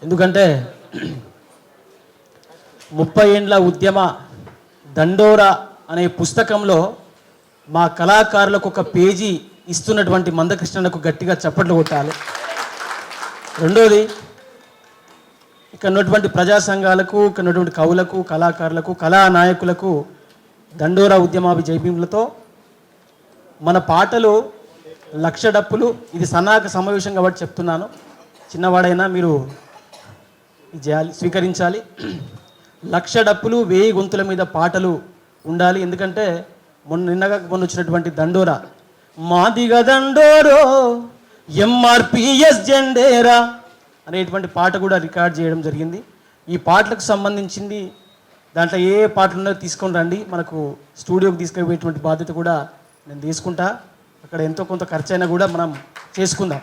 ఎందుకంటే 30 ఏండ్ల ఉద్యమ దండోరా అనే పుస్తకంలో మా కళాకారులకు ఒక పేజీ ఇస్తున్నటువంటి మందకృష్ణకు గట్టిగా చప్పట్లు కొట్టాలి. రెండోది, ఇక్కడ ఉన్నటువంటి ప్రజా సంఘాలకు, ఇక్కడ ఉన్నటువంటి కవులకు, కళాకారులకు, కళా నాయకులకు దండోరా ఉద్యమాభి జైభీములతో మన పాటలు లక్ష డప్పులు. ఇది సన్నాహక సమావేశం కాబట్టి చెప్తున్నాను, చిన్నవాడైనా మీరు స్వీకరించాలి. లక్ష డప్పులు 1000 గొంతుల మీద పాటలు ఉండాలి. ఎందుకంటే మొన్న వచ్చినటువంటి దండోరా మాదిగ దండోరో ఎంఆర్పిఎస్ జెండేరా అనేటువంటి పాట కూడా రికార్డ్ చేయడం జరిగింది. ఈ పాటలకు సంబంధించింది దాంట్లో ఏ పాటలు ఉన్నాయో తీసుకొని రండి, మనకు స్టూడియోకి తీసుకుపోయేటువంటి బాధ్యత కూడా నేను తీసుకుంటా. అక్కడ ఎంతో కొంత ఖర్చు అయినా కూడా మనం చేసుకుందాం.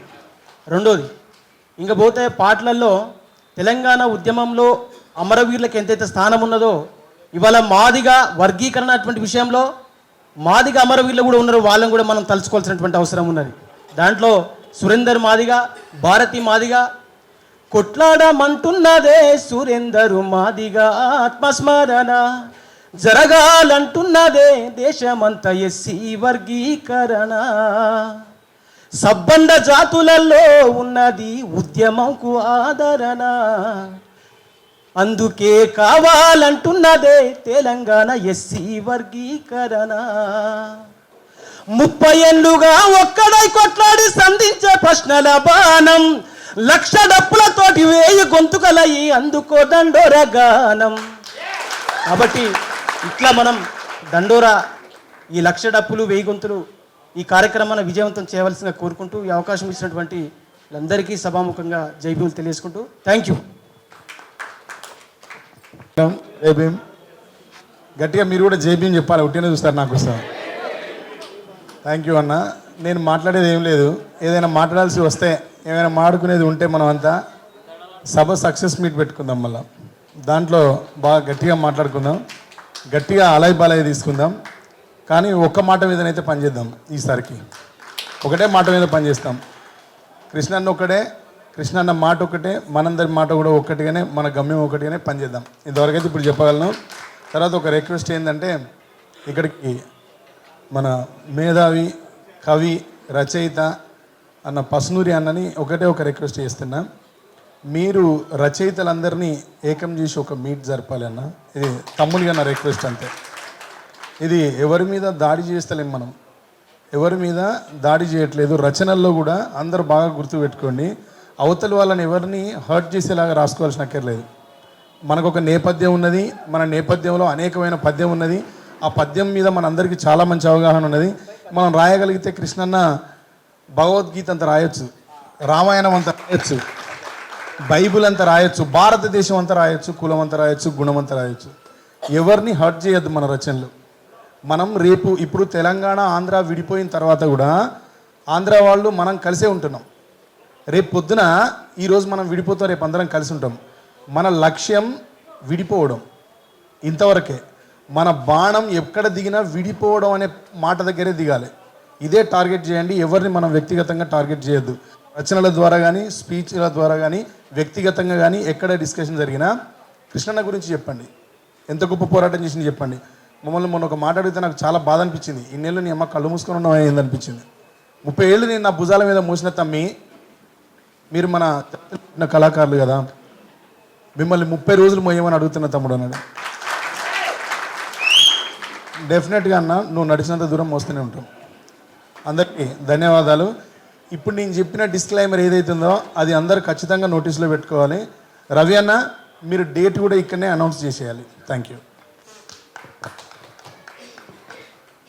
రెండోది, ఇంకా పోతే పాటలలో తెలంగాణ ఉద్యమంలో అమరవీరులకు ఎంతైతే స్థానం ఉన్నదో, ఇవాళ మాదిగ వర్గీకరణ అటువంటి విషయంలో మాదిగ అమరవీరులు కూడా ఉన్నారు, వాళ్ళని కూడా మనం తలుచుకోవాల్సినటువంటి అవసరం ఉన్నది. దాంట్లో సురేందర్ మాదిగ, భారతి మాదిగ, కొట్లాడమంటున్నదే సురేందరు మాదిగ ఆత్మస్మరణ, జరగాలంటున్నదే దేశమంత ఎస్సీ వర్గీకరణ, సబ్బండ జాతులలో ఉన్నది ఉద్యమంకు ఆదరణ, అందుకే కావాలంటున్నదే తెలంగాణ ఎస్సీ వర్గీకరణ. 30 ఏళ్ళుగా ఒక్కడై కొట్లాడి సంధించే ప్రశ్నల బాణం, లక్ష డప్పులతోటి 1000 గొంతుకలయి అందుకో దండోరా గానం. కాబట్టి ఇట్లా మనం దండోరా, ఈ లక్ష డప్పులు 1000 గొంతులు ఈ కార్యక్రమాన్ని విజయవంతం చేయవలసిందిగా కోరుకుంటూ, ఈ అవకాశం ఇచ్చినటువంటి అందరికీ సభాముఖంగా జైభీములు తెలియజేసుకుంటూ థ్యాంక్ యూ. జైభీం గట్టిగా మీరు కూడా జైభీం చెప్పాలి, ఉట్టినే చూస్తారు నాకు వస్తాను. థ్యాంక్ యూ అన్న. నేను మాట్లాడేది ఏం లేదు, ఏదైనా మాట్లాడాల్సి వస్తే ఏమైనా మాడుకునేది ఉంటే మనం అంతా సభ సక్సెస్ మీట్ పెట్టుకుందాం, మళ్ళీ దాంట్లో బాగా గట్టిగా మాట్లాడుకుందాం, గట్టిగా అలాయ్ బాలాయ్ తీసుకుందాం. కానీ ఒక్క మాట మీదనైతే పనిచేద్దాం. ఈసారికి ఒకటే మాట మీద పనిచేస్తాం. కృష్ణన్న ఒకటే, కృష్ణన్న మాట ఒకటే, మనందరి మాట కూడా ఒక్కటిగానే, మన గమ్యం ఒకటిగానే పనిచేద్దాం. ఇంతవరకైతే ఇప్పుడు చెప్పగలను. తర్వాత ఒక రిక్వెస్ట్ ఏంటంటే, ఇక్కడికి మన మేధావి కవి రచయిత అన్న పసునూరి అన్నని ఒకటే ఒక రిక్వెస్ట్ చేస్తున్నా, మీరు రచయితలందరినీ ఏకం చేసి ఒక మీట్ జరపాలి అన్న. ఇది తమ్ముడిగా నా రిక్వెస్ట్ అంతే. ఇది ఎవరి మీద దాడి చేస్తలేం, మనం ఎవరి మీద దాడి చేయట్లేదు. రచనల్లో కూడా అందరూ బాగా గుర్తుపెట్టుకోండి, అవతల వాళ్ళని ఎవరిని హర్ట్ చేసేలాగా రాసుకోవాల్సిన అక్కర్లేదు. మనకు ఒక నేపథ్యం ఉన్నది, మన నేపథ్యంలో అనేకమైన పద్యం ఉన్నది. ఆ పద్యం మీద మనందరికీ చాలా మంచి అవగాహన ఉన్నది. మనం రాయగలిగితే కృష్ణన్న భగవద్గీత అంత రాయొచ్చు, రామాయణం అంతా రాయొచ్చు, బైబిల్ అంతా రాయొచ్చు, భారతదేశం అంతా రాయొచ్చు, కులం అంతా రాయొచ్చు, గుణం అంతా రాయొచ్చు. ఎవరిని హర్ట్ చేయొద్దు మన రచనలు. మనం రేపు ఇప్పుడు తెలంగాణ ఆంధ్ర విడిపోయిన తర్వాత కూడా ఆంధ్ర వాళ్ళు మనం కలిసే ఉంటున్నాం. రేపు పొద్దున ఈరోజు మనం విడిపోతాం, రేపు అందరం కలిసి ఉంటాం. మన లక్ష్యం విడిపోవడం, ఇంతవరకే. మన బాణం ఎక్కడ దిగినా విడిపోవడం అనే మాట దగ్గరే దిగాలి. ఇదే టార్గెట్ చేయండి, ఎవరిని మనం వ్యక్తిగతంగా టార్గెట్ చేయొద్దు. రచనల ద్వారా కానీ, స్పీచ్ల ద్వారా కానీ, వ్యక్తిగతంగా కానీ ఎక్కడ డిస్కషన్ జరిగినా కృష్ణన్న గురించి చెప్పండి, ఎంత గొప్ప పోరాటం చేసింది చెప్పండి. మమ్మల్ని మొన్న ఒక మాట అడిగితే నాకు చాలా బాధ అనిపించింది. ఇన్నేళ్ళు నీ అమ్మ కళ్ళు మూసుకొని ఉన్నావు ఏందనిపించింది. 30 ఏళ్ళు నేను నా భుజాల మీద మోసిన తమ్మి, మీరు మన కళాకారులు కదా, మిమ్మల్ని 30 రోజులు మోయమని అడుగుతున్న తమ్ముడు అన్నాడు. డెఫినెట్గా అన్న, నువ్వు నడిచినంత దూరం మోస్తూనే ఉంటాం. అందరికీ ధన్యవాదాలు. ఇప్పుడు నేను చెప్పిన డిస్క్లైమర్ ఏదైతుందో అది అందరూ ఖచ్చితంగా నోటీసులో పెట్టుకోవాలి. రవి అన్న, మీరు డేట్ కూడా ఇక్కడనే అనౌన్స్ చేసేయాలి. Thank you.